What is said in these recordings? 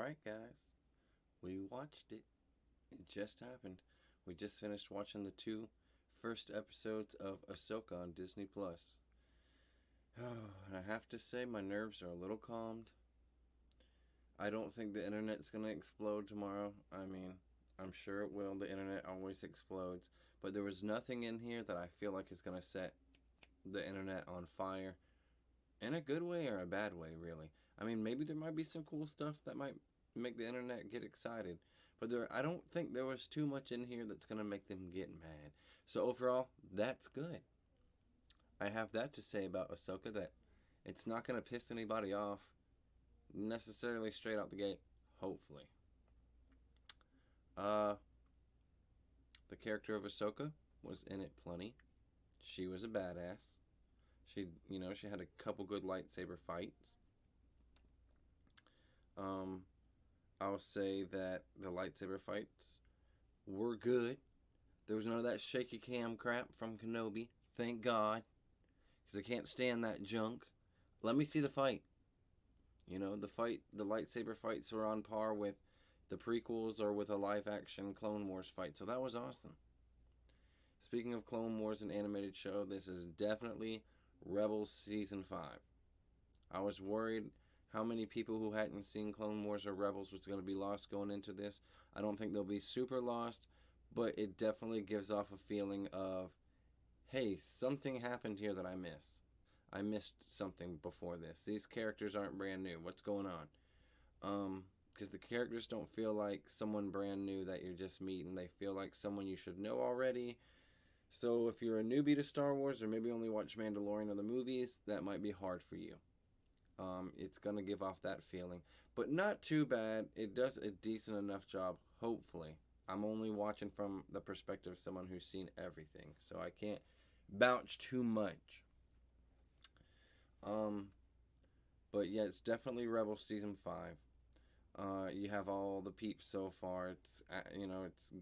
Alright, guys. We watched it. It just happened. We just finished watching the two first episodes of Ahsoka on Disney Plus. Oh, and I have to say, my nerves are a little calmed. I don't think the internet's gonna explode tomorrow. I mean, I'm sure it will. The internet always explodes. But there was nothing in here that I feel like is gonna set the internet on fire in a good way or a bad way, really. I mean, maybe there might be some cool stuff that might make the internet get excited, but I don't think there was too much in here that's gonna make them get mad. So overall, that's good. I have that to say about Ahsoka, that it's not gonna piss anybody off necessarily straight out the gate. Hopefully, uh, the character of Ahsoka was in it plenty. She was a badass. She had a couple good lightsaber fights. Um, I'll say that the lightsaber fights were good. There was none of that shaky cam crap from Kenobi. Thank God. Because I can't stand that junk. Let me see the fight. The lightsaber fights were on par with the prequels or with a live action Clone Wars fight. So that was awesome. Speaking of Clone Wars, an animated show, this is definitely Rebels Season 5. I was worried how many people who hadn't seen Clone Wars or Rebels was going to be lost going into this. I don't think they'll be super lost, but it definitely gives off a feeling of, hey, something happened here that I miss. I missed something before this. These characters aren't brand new. What's going on? Because the characters don't feel like someone brand new that you're just meeting. They feel like someone you should know already. So if you're a newbie to Star Wars or maybe only watch Mandalorian or the movies, that might be hard for you. It's going to give off that feeling. But not too bad. It does a decent enough job, hopefully. I'm only watching from the perspective of someone who's seen everything, so I can't vouch too much. Um, but yeah, it's definitely Rebel Season 5. You have all the peeps so far. It's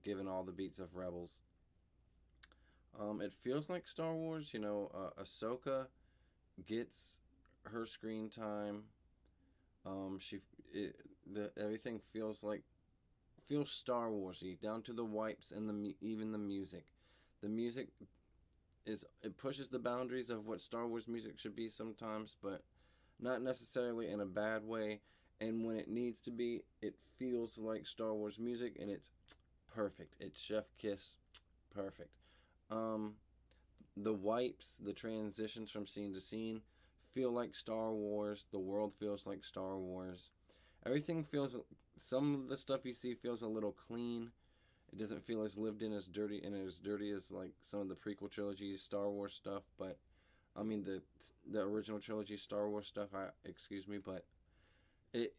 given all the beats of Rebels. It feels like Star Wars. Ahsoka gets her screen time. She it, the everything feels Star Warsy down to the wipes and even the music. The music it pushes the boundaries of what Star Wars music should be sometimes, but not necessarily in a bad way. And when it needs to be, it feels like Star Wars music, and it's perfect. It's chef kiss, perfect. Um, the wipes, the transitions from scene to scene, feel like Star Wars. The world feels like Star Wars. Everything feels. Some of the stuff you see feels a little clean. It doesn't feel as lived in, as dirty as like some of the prequel trilogy Star Wars stuff. But I mean the original trilogy Star Wars stuff. Excuse me, but it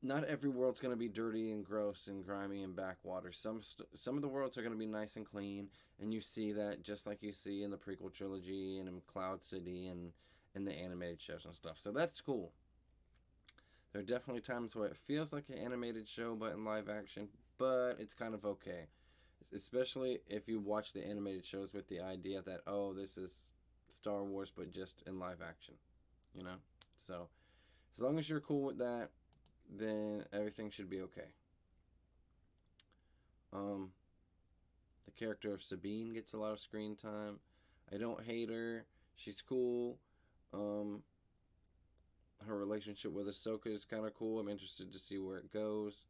not every world's going to be dirty and gross and grimy and backwater. Some of the worlds are going to be nice and clean, and you see that just like you see in the prequel trilogy and in Cloud City and in the animated shows and stuff. So that's cool. There are definitely times where it feels like an animated show but in live action, but it's kind of okay. Especially if you watch the animated shows with the idea that, oh, this is Star Wars but just in live action, you know? So as long as you're cool with that, then everything should be okay. Um, the character of Sabine gets a lot of screen time. I don't hate her. She's cool. Um, her relationship with Ahsoka is kind of cool. I'm interested to see where it goes.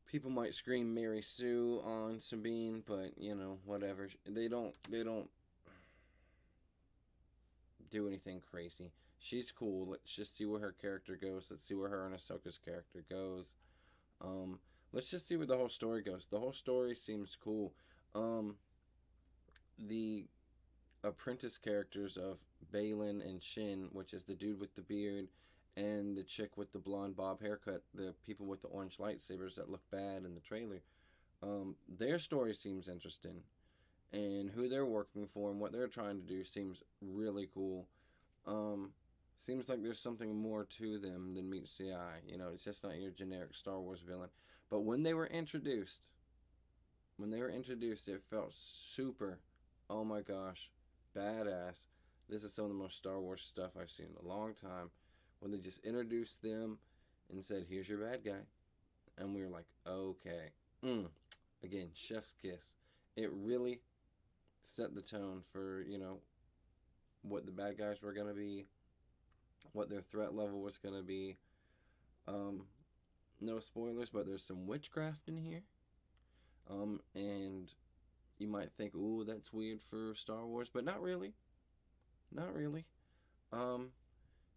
People might scream Mary Sue on Sabine, but whatever. They don't do anything crazy. She's cool. Let's just see where her character goes. Let's see where her and Ahsoka's character goes. Um, let's just see where the whole story goes. The whole story seems cool. Um, the apprentice characters of Balin and Shin, which is the dude with the beard and the chick with the blonde bob haircut, the people with the orange lightsabers that look bad in the trailer, their story seems interesting. And who they're working for and what they're trying to do seems really cool. Um, Seems like there's something more to them than meets the eye. It's just not your generic Star Wars villain. But when they were introduced, it felt super, oh my gosh, badass. This is some of the most Star Wars stuff I've seen in a long time. When they just introduced them, and said, "Here's your bad guy," and we were like, "Okay." Mm. Again, chef's kiss. It really set the tone for what the bad guys were gonna be, what their threat level was gonna be. Um, no spoilers, but there's some witchcraft in here. And you might think, "Ooh, that's weird for Star Wars," but not really. Not really. Um,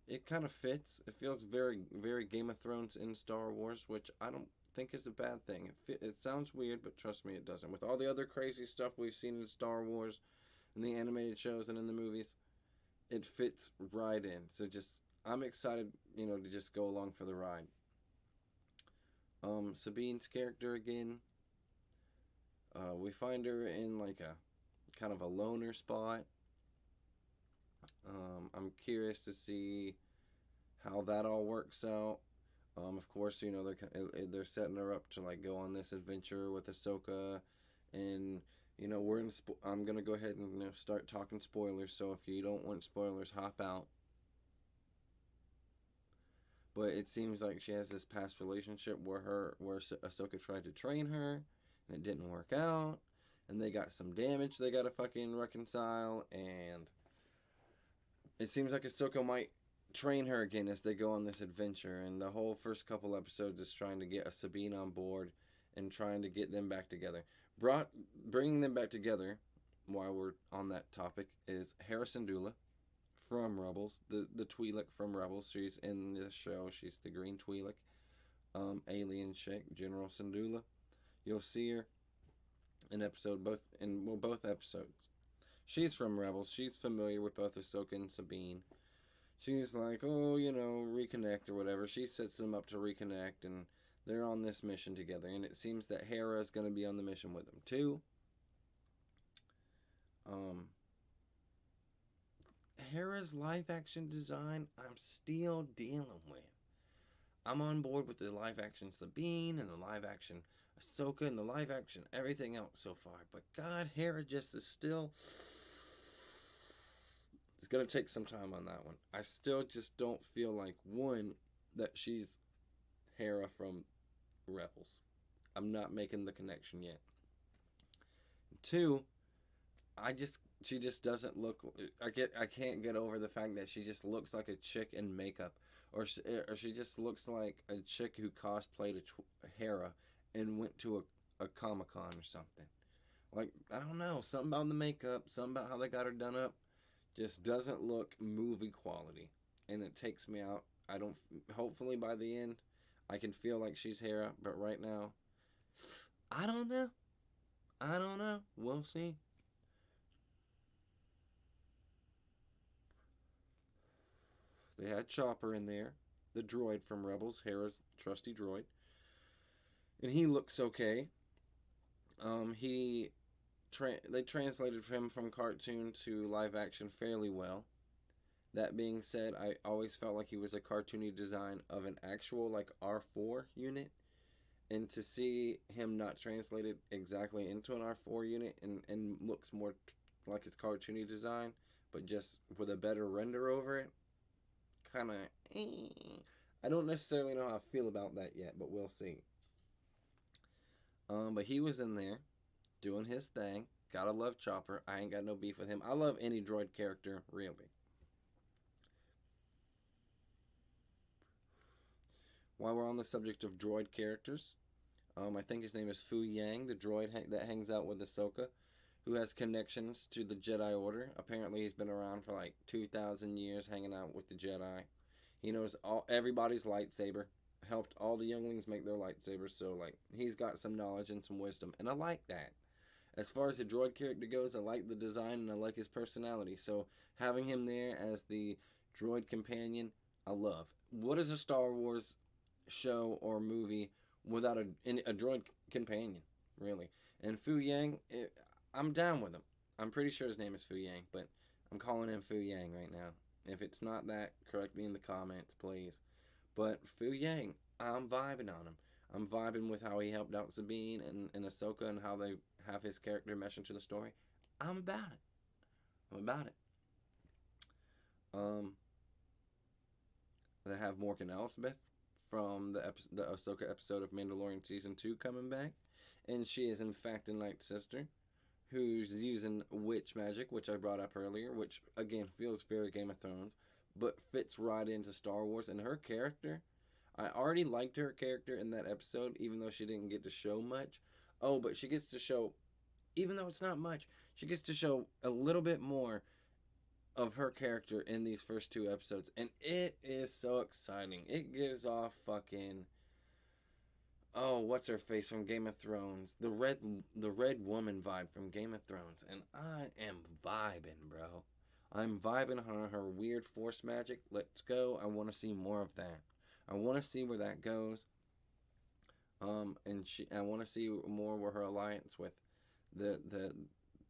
it kind of fits. It feels very, very Game of Thrones in Star Wars, which I don't think is a bad thing. It sounds weird, but trust me, it doesn't. With all the other crazy stuff we've seen in Star Wars, in the animated shows and in the movies, it fits right in. So just, I'm excited, to just go along for the ride. Sabine's character again. We find her in like a kind of a loner spot. I'm curious to see how that all works out. Of course, they're setting her up to like go on this adventure with Ahsoka, and we're in. I'm gonna go ahead and start talking spoilers. So if you don't want spoilers, hop out. But it seems like she has this past relationship where Ahsoka tried to train her, and it didn't work out, and they got some damage they gotta fucking reconcile, and it seems like Ahsoka might train her again as they go on this adventure, and the whole first couple episodes is trying to get a Sabine on board and trying to get them back together. Bringing them back together, while we're on that topic, is Hera Syndulla from Rebels, the Twi'lek from Rebels. She's in this show. She's the green Twi'lek, alien chick, General Syndulla. You'll see her in both episodes. She's from Rebels. She's familiar with both Ahsoka and Sabine. She's like, "Oh, reconnect or whatever." She sets them up to reconnect, and they're on this mission together. And it seems that Hera is going to be on the mission with them too. Um, Hera's live action design, I'm still dealing with. I'm on board with the live action Sabine and the live action Ahsoka and the live action everything else so far. But God, Hera just is still. It's going to take some time on that one. I still just don't feel like, one, that she's Hera from Rebels. I'm not making the connection yet. Two, she just doesn't look. I can't get over the fact that she just looks like a chick in makeup, or she just looks like a chick who cosplayed a Hera and went to a Comic Con or something. Like, I don't know, something about the makeup, something about how they got her done up, just doesn't look movie quality, and it takes me out. I don't. Hopefully by the end, I can feel like she's Hera, but right now, I don't know. I don't know. We'll see. They had Chopper in there, the droid from Rebels, Hera's trusty droid, and he looks okay. He they translated him from cartoon to live action fairly well. That being said, I always felt like he was a cartoony design of an actual like R4 unit, and to see him not translated exactly into an R4 unit and looks more like his cartoony design, but just with a better render over it, kind of. I don't necessarily know how I feel about that yet, but we'll see. But he was in there doing his thing. Gotta love Chopper. I ain't got no beef with him. I love any droid character, really. While we're on the subject of droid characters, I think his name is Fu Yang, the droid that hangs out with Ahsoka, who has connections to the Jedi Order. Apparently, he's been around for like 2,000 years hanging out with the Jedi. He knows everybody's lightsaber, helped all the younglings make their lightsabers, so like he's got some knowledge and some wisdom, and I like that. As far as the droid character goes, I like the design and I like his personality. So having him there as the droid companion, I love. What is a Star Wars show or movie without a droid companion, really? And Fu Yang, I'm down with him. I'm pretty sure his name is Fu Yang, but I'm calling him Fu Yang right now. If it's not that, correct me in the comments, please. But Fu Yang, I'm vibing on him. I'm vibing with how he helped out Sabine and Ahsoka and how they have his character mesh into the story. I'm about it. I'm about it. Um, they have Morgan Elsbeth from the Ahsoka episode of Mandalorian season 2 coming back, and she is in fact a Night Sister who's using witch magic, which I brought up earlier, which again feels very Game of Thrones, but fits right into Star Wars. And her character, I already liked her character in that episode, even though she didn't get to show much. Oh, but she gets to show, even though it's not much, she gets to show a little bit more of her character in these first two episodes, and it is so exciting. It gives off fucking, oh, what's her face from Game of Thrones, the red woman vibe from Game of Thrones, and I am vibing, bro. I'm vibing on her weird force magic. Let's go. I want to see more of that. I want to see where that goes. I want to see more where her alliance with the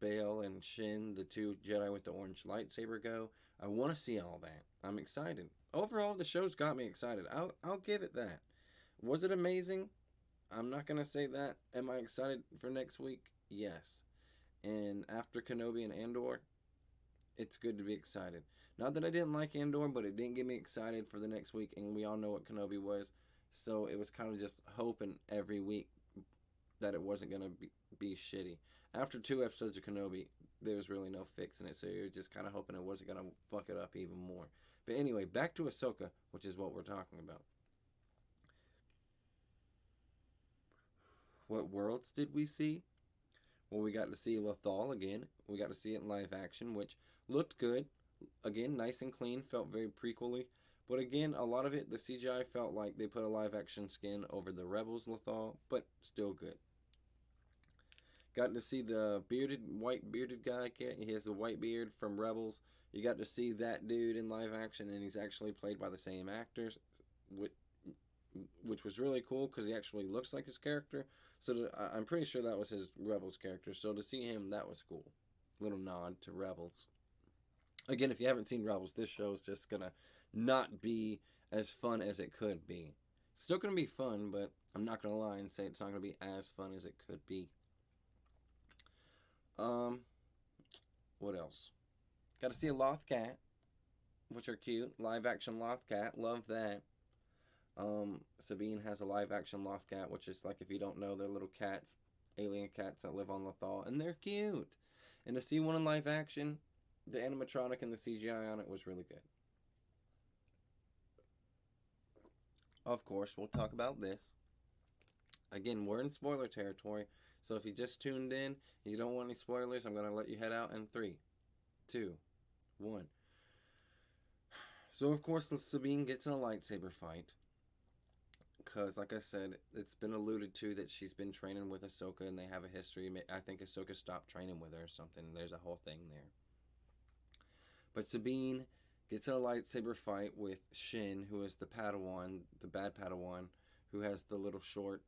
Bail and Shin, the two Jedi with the orange lightsaber, go. I want to see all that. I'm excited. Overall, the show's got me excited. I'll give it that. Was it amazing? I'm not gonna say that. Am I excited for next week? Yes. And after Kenobi and Andor, it's good to be excited. Not that I didn't like Andor, but it didn't get me excited for the next week, and we all know what Kenobi was. So it was kind of just hoping every week that it wasn't gonna be shitty. After two episodes of Kenobi, there was really no fixing it, so you're just kind of hoping it wasn't gonna fuck it up even more. But anyway, back to Ahsoka, which is what we're talking about. What worlds did we see? Well, we got to see Lothal again. We got to see it in live action, which looked good. Again, nice and clean, felt very prequely. But again, a lot of it, the CGI felt like they put a live action skin over the Rebels Lothal, but still good. Got to see the white bearded guy. He has the white beard from Rebels. You got to see that dude in live action, and he's actually played by the same actors, which was really cool because he actually looks like his character. So I'm pretty sure that was his Rebels character. So to see him, that was cool. Little nod to Rebels. Again, if you haven't seen Rebels, this show is just gonna not be as fun as it could be. Still gonna be fun, but I'm not gonna lie and say it's not gonna be as fun as it could be. What else? Got to see a Loth cat, which are cute. Live action Loth cat, love that. Sabine has a live action Loth cat, which is like, if you don't know, they're little cats, alien cats that live on Lothal, and they're cute. And to see one in live action, the animatronic and the CGI on it was really good. Of course, we'll talk about this. Again, we're in spoiler territory, so if you just tuned in and you don't want any spoilers, I'm going to let you head out in 3, 2, 1. So, of course, Sabine gets in a lightsaber fight. Because, like I said, it's been alluded to that she's been training with Ahsoka and they have a history. I think Ahsoka stopped training with her or something. There's a whole thing there. But Sabine gets in a lightsaber fight with Shin, who is the Padawan, the bad Padawan, who has the little short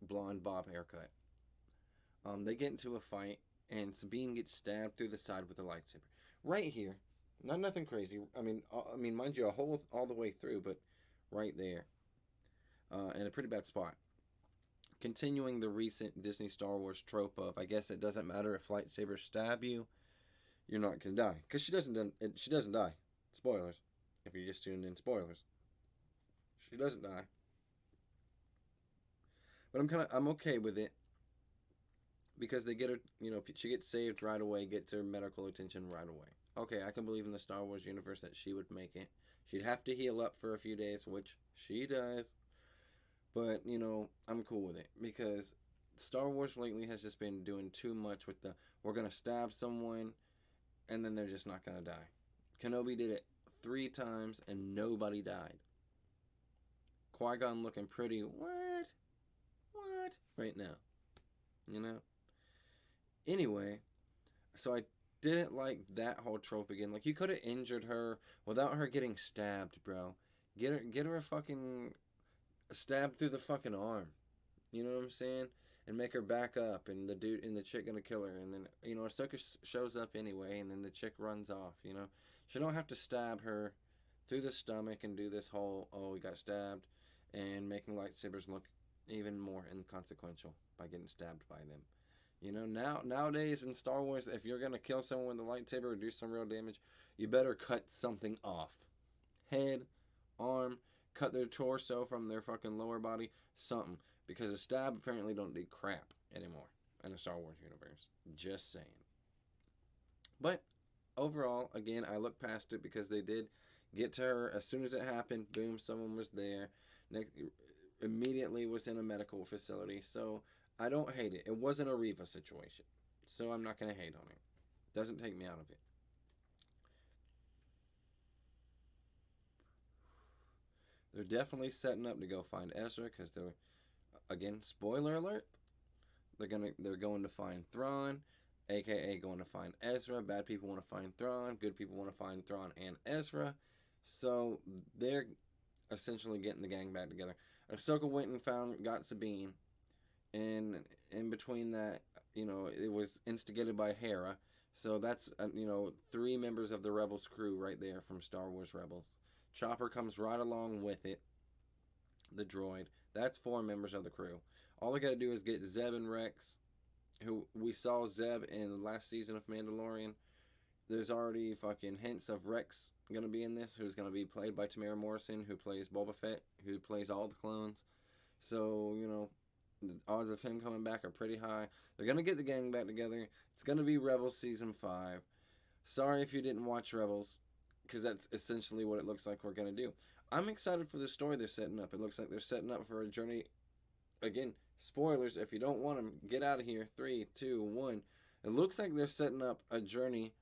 blonde bob haircut. They get into a fight, and Sabine gets stabbed through the side with a lightsaber. Right here. Not nothing crazy. I mean, mind you, a hole all the way through, but right there. In a pretty bad spot. Continuing the recent Disney Star Wars trope of, I guess it doesn't matter if lightsabers stab you, you're not gonna die, because she doesn't die. Spoilers. If you just tuned in, spoilers. She doesn't die. But I'm okay with it because they get her. She gets saved right away, gets her medical attention right away. Okay, I can believe in the Star Wars universe that she would make it. She'd have to heal up for a few days, which she does. But, I'm cool with it because Star Wars lately has just been doing too much with we're going to stab someone and then they're just not going to die. Kenobi did it 3 times and nobody died. Qui-Gon looking pretty, what? Right now. Anyway, so I didn't like that whole trope again. Like, you could have injured her without her getting stabbed, bro. Get her a fucking stab through the fucking arm. You know what I'm saying? And make her back up, and the dude and the chick gonna kill her, and then Ahsoka shows up anyway, and then the chick runs off. She don't have to stab her through the stomach and do this whole we got stabbed, and making lightsabers look even more inconsequential by getting stabbed by them. Nowadays in Star Wars, if you're gonna kill someone with a lightsaber or do some real damage, you better cut something off. Head, arm, cut their torso from their fucking lower body, something. Because a stab apparently don't do crap anymore in the Star Wars universe. Just saying. But overall, again, I look past it because they did get to her as soon as it happened. Boom, someone was there. Next, immediately was in a medical facility. So I don't hate it. It wasn't a Reva situation. So I'm not going to hate on it. Doesn't take me out of it. They're definitely setting up to go find Ezra because they're, again, spoiler alert, they're going to find Thrawn, aka going to find Ezra. Bad people want to find Thrawn. Good people want to find Thrawn and Ezra. So they're essentially getting the gang back together. Ahsoka went and got Sabine, and in between that, it was instigated by Hera. So that's three members of the Rebels crew right there from Star Wars Rebels. Chopper comes right along with it. The droid. That's four members of the crew. All I gotta do is get Zeb and Rex, who we saw Zeb in the last season of Mandalorian. There's already fucking hints of Rex gonna be in this, who's gonna be played by Tamara Morrison, who plays Boba Fett, who plays all the clones. So, the odds of him coming back are pretty high. They're gonna get the gang back together. It's gonna be Rebels Season 5. Sorry if you didn't watch Rebels, because that's essentially what it looks like we're gonna do. I'm excited for the story they're setting up. It looks like they're setting up for a journey. Again, spoilers. If you don't want them, get out of here. 3, 2, 1. It looks like they're setting up a journey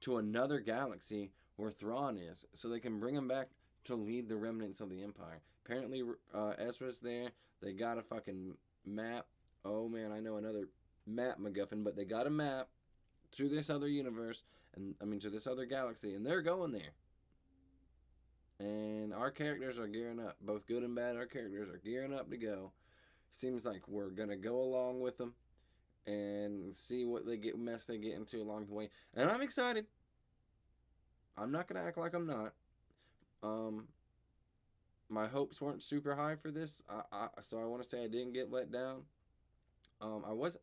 to another galaxy where Thrawn is, so they can bring him back to lead the remnants of the Empire. Apparently, Ezra's there. They got a fucking map. Oh man, I know another map MacGuffin, but they got a map to this other universe, and I mean to this other galaxy, and they're going there. And our characters are gearing up, both good and bad. Our characters are gearing up to go. Seems like we're gonna go along with them and see what mess they get into along the way. And I'm excited. I'm not gonna act like I'm not. Um, my hopes weren't super high for this, so I want to say I didn't get let down. I was.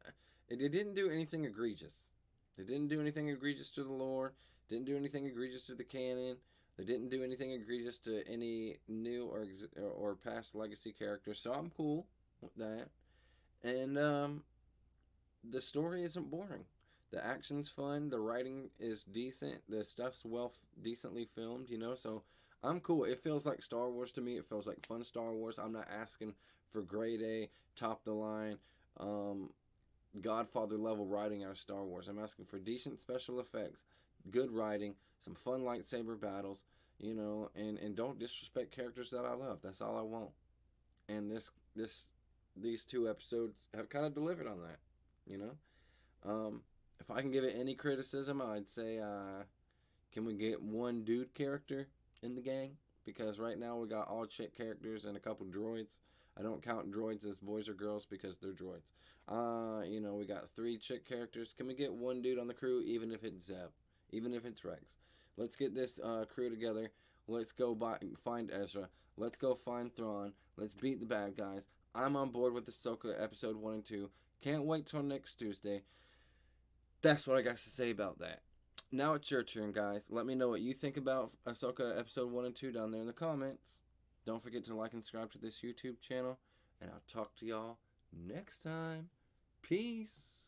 It didn't do anything egregious. It didn't do anything egregious to the lore. Didn't do anything egregious to the canon. They didn't do anything egregious to any new or past legacy characters, so I'm cool with that. And the story isn't boring. The action's fun. The writing is decent. The stuff's decently filmed. So I'm cool. It feels like Star Wars to me. It feels like fun Star Wars. I'm not asking for grade A, top the line, Godfather level writing out of Star Wars. I'm asking for decent special effects, good writing, some fun lightsaber battles, and don't disrespect characters that I love. That's all I want. And these two episodes have kind of delivered on that. If I can give it any criticism, I'd say, can we get one dude character in the gang? Because right now we got all chick characters and a couple droids. I don't count droids as boys or girls because they're droids. We got 3 chick characters. Can we get one dude on the crew, even if it's Zeb, even if it's Rex? Let's get this crew together. Let's go find Ezra. Let's go find Thrawn. Let's beat the bad guys. I'm on board with Ahsoka episode 1 and 2. Can't wait till next Tuesday. That's what I got to say about that. Now it's your turn, guys. Let me know what you think about Ahsoka episode 1 and 2 down there in the comments. Don't forget to like and subscribe to this YouTube channel. And I'll talk to y'all next time. Peace.